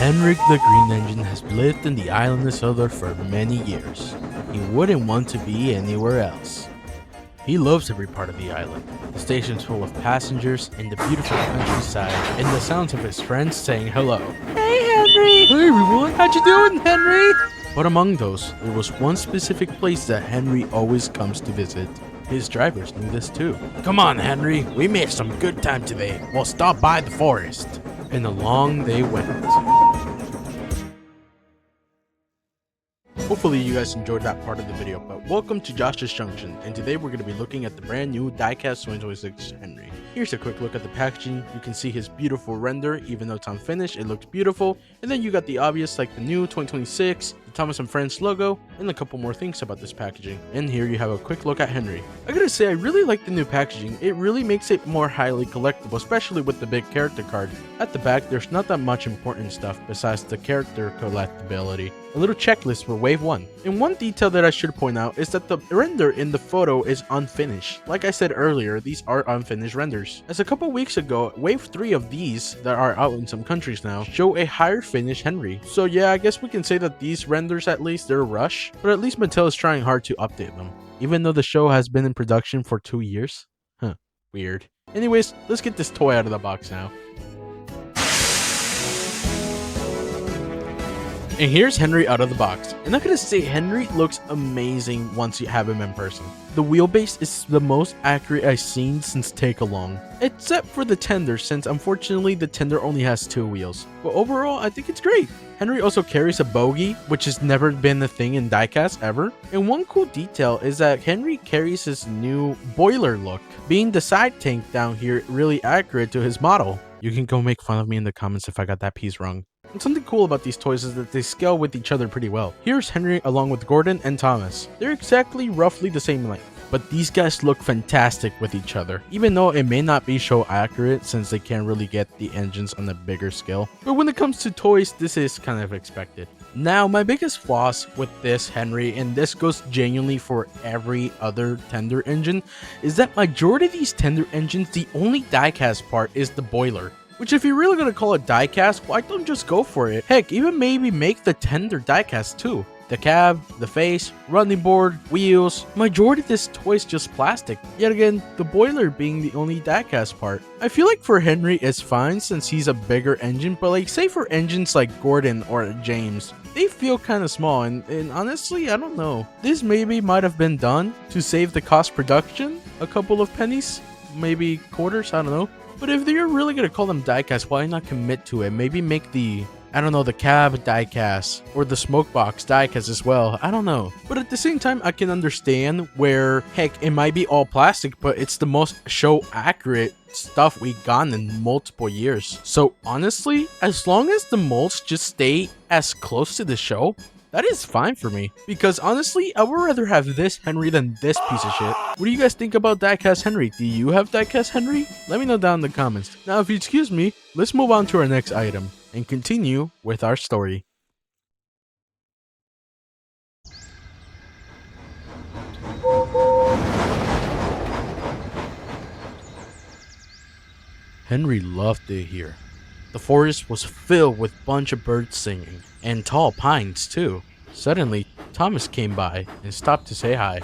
Henrik the Green Engine has lived in the island of Sodor for many years. He wouldn't want to be anywhere else. He loves every part of the island. The station's full of passengers and the beautiful countryside and the sounds of his friends saying hello. Hey Henry! Hey everyone, how you doing, Henry? But among those, there was one specific place that Henry always comes to visit. His drivers knew this too. Come on, Henry, we made some good time today. We'll stop by the forest. And along they went. Hopefully you guys enjoyed that part of the video, but welcome to Josh's Junction, and today we're going to be looking at the brand new Diecast 2026 Henry. Here's a quick look at the packaging. You can see his beautiful render, even though it's unfinished, it looks beautiful. And then you got the obvious like the new 2026, the Thomas and Friends logo, and a couple more things about this packaging. And here you have a quick look at Henry. I gotta say, I really like the new packaging. It really makes it more highly collectible, especially with the big character card. At the back, there's not that much important stuff besides the character collectability. A little checklist for Wave 1. And one detail that I should point out is that the render in the photo is unfinished. Like I said earlier, these are unfinished renders. As a couple weeks ago, Wave 3 of these that are out in some countries now show a higher finished Henry. So yeah, I guess we can say that these renders at least, they're a rush, but at least Mattel is trying hard to update them. Even though the show has been in production for 2 years. Huh, weird. Anyways, let's get this toy out of the box now. And here's Henry out of the box. And I'm gonna say Henry looks amazing once you have him in person. The wheelbase is the most accurate I've seen since Take Along. Except for the tender, since unfortunately the tender only has 2 wheels. But overall, I think it's great. Henry also carries a bogie, which has never been a thing in diecast ever. And one cool detail is that Henry carries his new boiler look, being the side tank down here really accurate to his model. You can go make fun of me in the comments if I got that piece wrong. And something cool about these toys is that they scale with each other pretty well. Here's Henry along with Gordon and Thomas. They're exactly roughly the same length, but these guys look fantastic with each other, even though it may not be show accurate since they can't really get the engines on a bigger scale. But when it comes to toys, this is kind of expected. Now, my biggest flaws with this Henry, and this goes genuinely for every other tender engine, is that majority of these tender engines, the only diecast part is the boiler. Which if you're really gonna call it diecast, why don't just go for it? Heck, even maybe make the tender diecast too. The cab, the face, running board, wheels, majority of this toy is just plastic. Yet again, the boiler being the only diecast part. I feel like for Henry it's fine since he's a bigger engine, but like say for engines like Gordon or James, they feel kind of small and honestly, I don't know. This maybe might have been done to save the cost production, a couple of pennies, maybe quarters, I don't know. But if you're really going to call them diecast, why not commit to it? Maybe make the, I don't know, the cab diecast or the smoke box diecast as well. I don't know. But at the same time, I can understand where, heck, it might be all plastic, but it's the most show accurate stuff we've gotten in multiple years. So honestly, as long as the molds just stay as close to the show, that is fine for me, because honestly, I would rather have this Henry than this piece of shit. What do you guys think about Diecast Henry? Do you have Diecast Henry? Let me know down in the comments. Now, if you excuse me, let's move on to our next item and continue with our story. Henry loved it here. The forest was filled with a bunch of birds singing, and tall pines too. Suddenly, Thomas came by and stopped to say hi.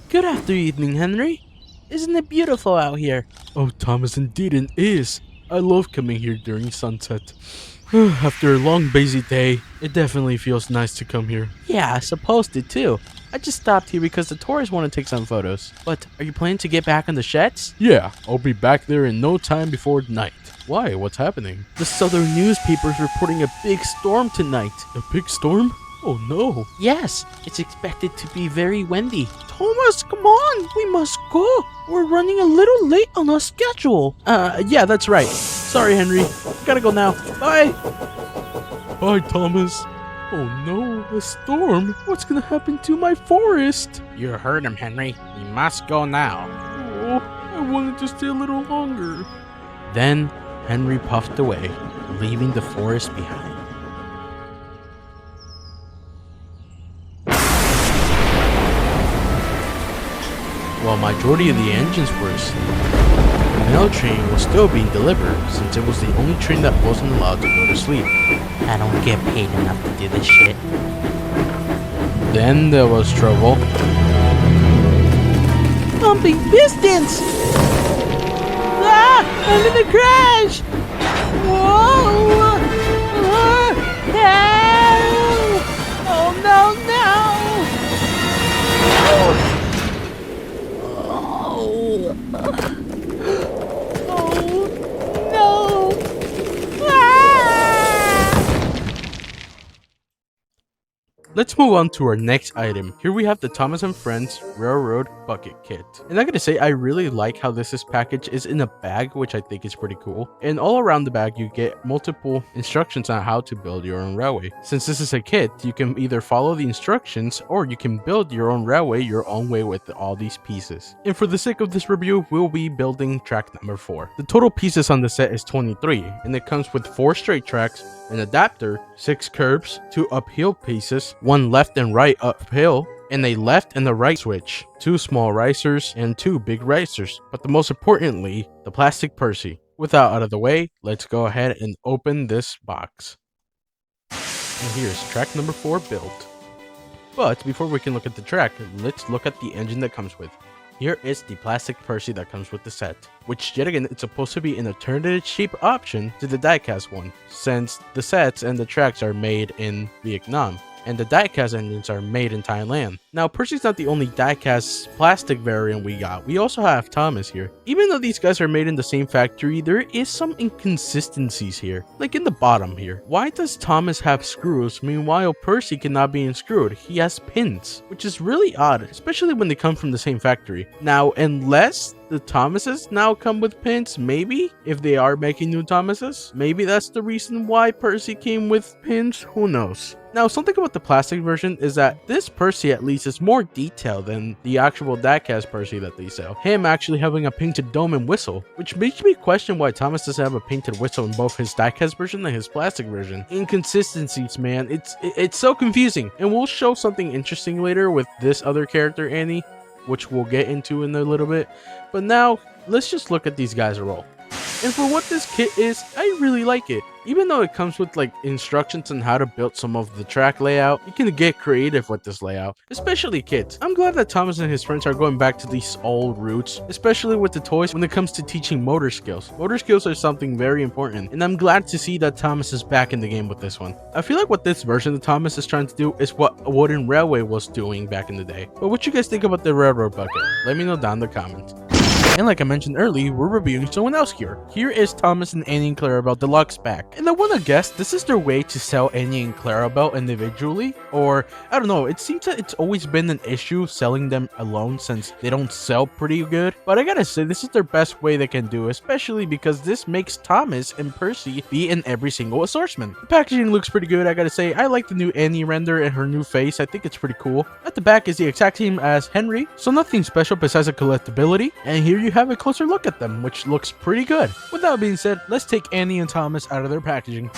Good after evening, Henry. Isn't it beautiful out here? Oh, Thomas, indeed it is. I love coming here during sunset. After a long, busy day, it definitely feels nice to come here. Yeah, I suppose it too. I just stopped here because the tourists want to take some photos. But are you planning to get back on the sheds? Yeah, I'll be back there in no time before night. Why? What's happening? The southern newspaper's reporting a big storm tonight. A big storm? Oh no. Yes, it's expected to be very windy. Thomas, come on, we must go. We're running a little late on our schedule. Yeah, that's right. Sorry, Henry. Gotta go now. Bye. Bye, Thomas. Oh no, a storm. What's gonna happen to my forest? You heard him, Henry. You must go now. Oh, I wanted to stay a little longer. Then Henry puffed away, leaving the forest behind. While majority of the engines were asleep, another train was still being delivered since it was the only train that wasn't allowed to go to sleep. I don't get paid enough to do this shit. Then there was trouble. Pumping pistons! Ah! I'm gonna crash! Whoa! Help! Oh no, no! Oh no! Let's move on to our next item. Here we have the Thomas and Friends Railroad Bucket Kit. And I gotta say, I really like how this package is in a bag, which I think is pretty cool. And all around the bag, you get multiple instructions on how to build your own railway. Since this is a kit, you can either follow the instructions or you can build your own railway your own way with all these pieces. And for the sake of this review, we'll be building track number 4. The total pieces on the set is 23, and it comes with 4 straight tracks, an adapter, 6 curbs, 2 uphill pieces, 1 left and right uphill, and a left and a right switch, 2 small risers, and 2 big risers, but the most importantly, the plastic Percy. Without out of the way, let's go ahead and open this box. And here's track number 4 built. But before we can look at the track, let's look at the engine that comes with. Here is the plastic Percy that comes with the set, which yet again it's supposed to be an alternative cheap option to the diecast one, since the sets and the tracks are made in Vietnam, and the diecast engines are made in Thailand. Now, Percy's not the only diecast plastic variant we got. We also have Thomas here. Even though these guys are made in the same factory, there is some inconsistencies here. Like in the bottom here. Why does Thomas have screws, meanwhile Percy cannot be unscrewed? He has pins, which is really odd, especially when they come from the same factory. Now, unless the Thomases now come with pins, maybe, if they are making new Thomases, maybe that's the reason why Percy came with pins, who knows. Now, something about the plastic version is that this Percy at least is more detailed than the actual diecast Percy that they sell. Him actually having a painted dome and whistle, which makes me question why Thomas doesn't have a painted whistle in both his diecast version and his plastic version. Inconsistencies, man, it's so confusing. And we'll show something interesting later with this other character, Annie, which we'll get into in a little bit. But now, let's just look at these guys roll. And for what this kit is, I really like it. Even though it comes with like instructions on how to build some of the track layout, you can get creative with this layout, especially kids. I'm glad that Thomas and his friends are going back to these old roots, especially with the toys when it comes to teaching motor skills. Motor skills are something very important, and I'm glad to see that Thomas is back in the game with this one. I feel like what this version of Thomas is trying to do is what a wooden railway was doing back in the day. But what you guys think about the railroad bucket? Let me know down in the comments. And like I mentioned earlier, we're reviewing someone else here. Here is Thomas and Annie and Clarabelle Deluxe pack. And I wanna guess this is their way to sell Annie and Clarabelle individually? Or, I don't know, it seems that it's always been an issue selling them alone since they don't sell pretty good. But I gotta say, this is their best way they can do, especially because this makes Thomas and Percy be in every single assortment. The packaging looks pretty good, I gotta say. I like the new Annie render and her new face. I think it's pretty cool. At the back is the exact same as Henry, so nothing special besides the collectability. And here you have a closer look at them, which looks pretty good. With that being said, let's take Annie and Thomas out of their packaging.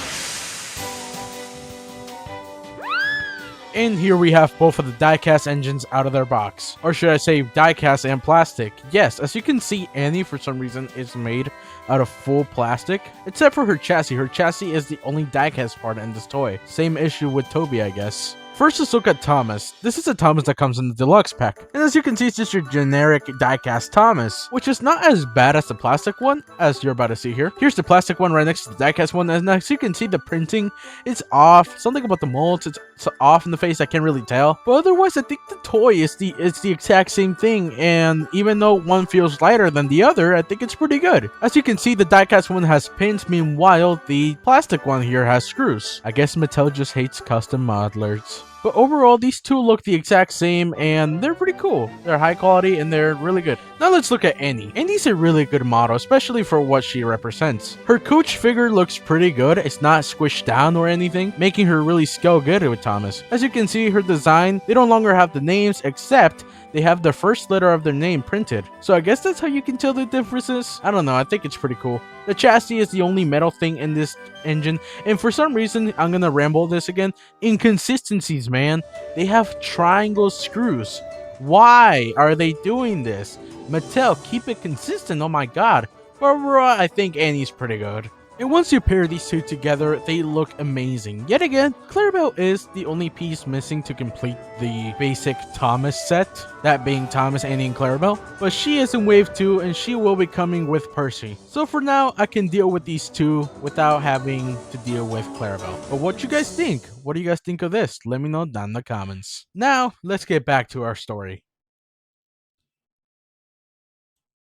And here we have both of the diecast engines out of their box. Or should I say diecast and plastic. Yes, as you can see, Annie for some reason is made out of full plastic, except for her chassis. Her chassis is the only diecast part in this toy. Same issue with Toby, I guess. First, let's look at Thomas. This is a Thomas that comes in the deluxe pack. And as you can see, it's just your generic diecast Thomas, which is not as bad as the plastic one, as you're about to see here. Here's the plastic one right next to the diecast one, and as you can see, the printing is off. Something about the molds, it's off in the face, I can't really tell. But otherwise, I think the toy is the exact same thing, and even though one feels lighter than the other, I think it's pretty good. As you can see, the diecast one has pins, meanwhile, the plastic one here has screws. I guess Mattel just hates custom modelers. But overall, these two look the exact same, and they're pretty cool. They're high quality, and they're really good. Now let's look at Annie. Annie's a really good model, especially for what she represents. Her coach figure looks pretty good. It's not squished down or anything, making her really scale good with Thomas. As you can see, her design, they no longer have the names, except they have the first letter of their name printed. So I guess that's how you can tell the differences. I don't know, I think it's pretty cool. The chassis is the only metal thing in this engine, and for some reason, I'm gonna ramble this again, inconsistencies, man. They have triangle screws. Why are they doing this? Mattel, keep it consistent, oh my god. But overall, I think Annie's pretty good. And once you pair these two together, they look amazing. Yet again, Clarabelle is the only piece missing to complete the basic Thomas set, that being Thomas, Annie, and Clarabelle. But she is in Wave 2, and she will be coming with Percy. So for now, I can deal with these two without having to deal with Clarabelle. But what you guys think? What do you guys think of this? Let me know down in the comments. Now, let's get back to our story.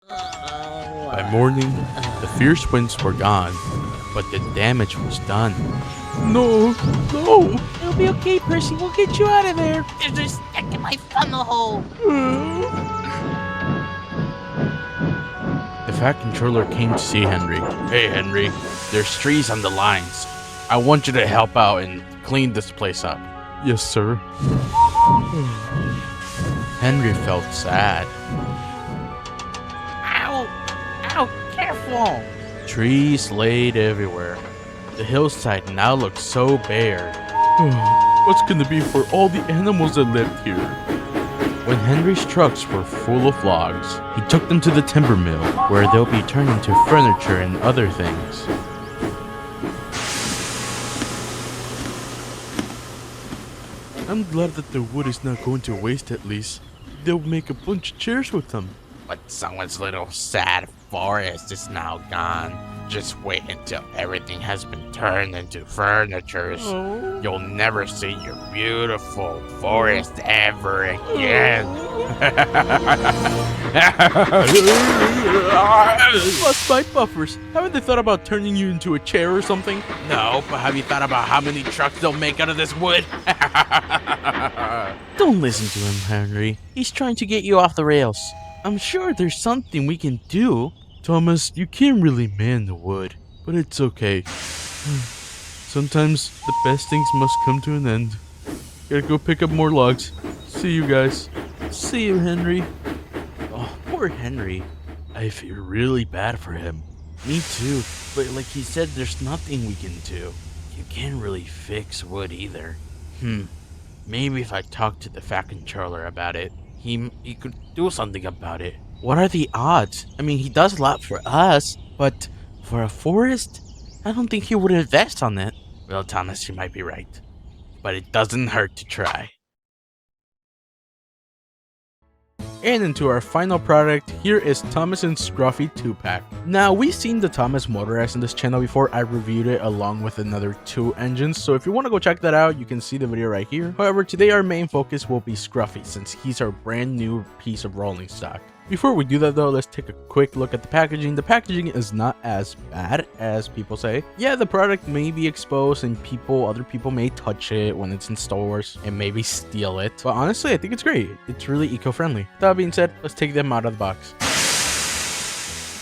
By morning, the fierce winds were gone, but the damage was done. No, no! It'll be okay, Percy. We'll get you out of there. There's a stick in my funnel hole. The Fat Controller came to see Henry. Hey Henry, there's trees on the lines. I want you to help out and clean this place up. Yes, sir. Henry felt sad. Ow! Ow! Careful! Trees laid everywhere. The hillside now looked so bare. What's gonna be for all the animals that lived here? When Henry's trucks were full of logs, he took them to the timber mill, where they'll be turned into furniture and other things. I'm glad that the wood is not going to waste at least. They'll make a bunch of chairs with them. But someone's little sad forest is now gone. Just wait until everything has been turned into furnitures. Oh. You'll never see your beautiful forest ever again. Plus my buffers. Haven't they thought about turning you into a chair or something? No, but have you thought about how many trucks they'll make out of this wood? Don't listen to him, Henry. He's trying to get you off the rails. I'm sure there's something we can do. Thomas, you can't really man the wood, but it's okay. Sometimes the best things must come to an end. Gotta go pick up more logs. See you guys. See you, Henry. Oh, poor Henry. I feel really bad for him. Me too, but like he said, there's nothing we can do. You can't really fix wood either. Maybe if I talk to the Fat Controller about it, he could do something about it. What are the odds? I mean, he does a lot for us, but for a forest? I don't think he would invest on it. Well, Thomas, you might be right. But it doesn't hurt to try. And into our final product, here is Thomas and Scruffy 2-pack. Now, we've seen the Thomas motorized on this channel before. I reviewed it along with another 2 engines, so if you want to go check that out, you can see the video right here. However, today our main focus will be Scruffy, since he's our brand new piece of rolling stock. Before we do that though, let's take a quick look at the packaging. The packaging is not as bad as people say. Yeah, the product may be exposed and other people may touch it when it's in stores and maybe steal it. But honestly, I think it's great. It's really eco-friendly. That being said, let's take them out of the box.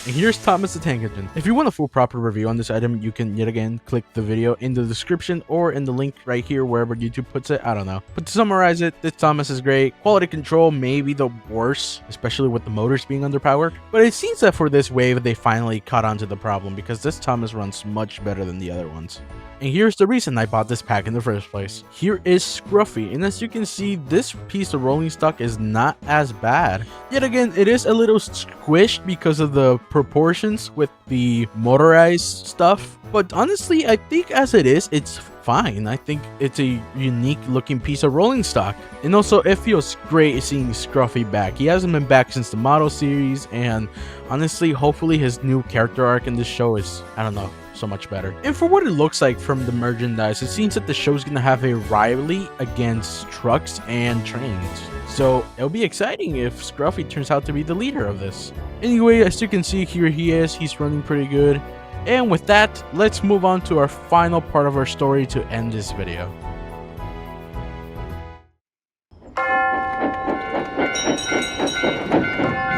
And here's Thomas the Tank Engine. If you want a full proper review on this item, you can yet again click the video in the description or in the link right here wherever YouTube puts it. I don't know. But to summarize it, this Thomas is great. Quality control may be the worst, especially with the motors being underpowered. But it seems that for this wave, they finally caught on to the problem because this Thomas runs much better than the other ones. And here's the reason I bought this pack in the first place. Here is Scruffy, and as you can see, this piece of rolling stock is not as bad. Yet again, it is a little squished because of the proportions with the motorized stuff. But honestly, I think as it is, it's fine. I think it's a unique looking piece of rolling stock. And also, it feels great seeing Scruffy back. He hasn't been back since the model series, and honestly, hopefully his new character arc in this show is, I don't know, so much better. And for what it looks like from the merchandise, it seems that the show's gonna have a rivalry against trucks and trains. So it'll be exciting if Scruffy turns out to be the leader of this. Anyway, as you can see here, he's running pretty good. And with that, let's move on to our final part of our story to end this video.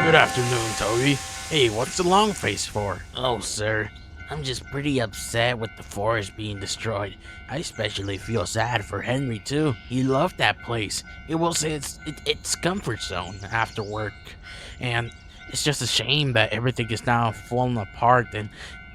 Good afternoon, Toby. Hey, what's the long face for? Oh, sir. I'm just pretty upset with the forest being destroyed. I especially feel sad for Henry too. He loved that place. It was its comfort zone after work. And it's just a shame that everything is now falling apart and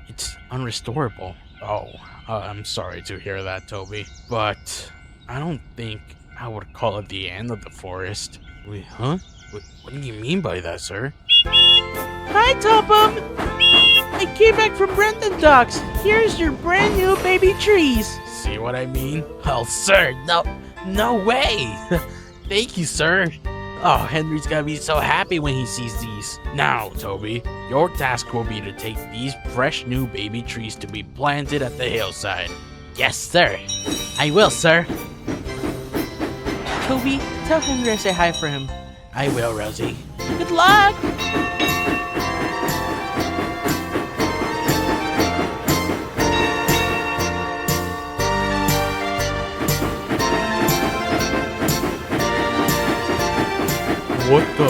it's unrestorable. Oh, I'm sorry to hear that, Toby. But I don't think I would call it the end of the forest. Wait, huh? What do you mean by that, sir? Hi, Topham. I came back from Brenton Docks. Here's your brand new baby trees. See what I mean? Oh, sir, no way. Thank you, sir. Oh, Henry's gonna be so happy when he sees these. Now, Toby, your task will be to take these fresh new baby trees to be planted at the hillside. Yes, sir. I will, sir. Toby, tell Henry I say hi for him. I will, Rosie. Good luck! What the?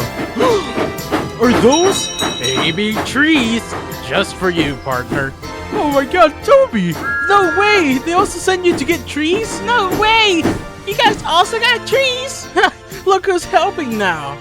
Are those? Baby trees, just for you, partner. Oh my god, Toby! No way! They also send you to get trees? No way! You guys also got trees? Look who's helping now!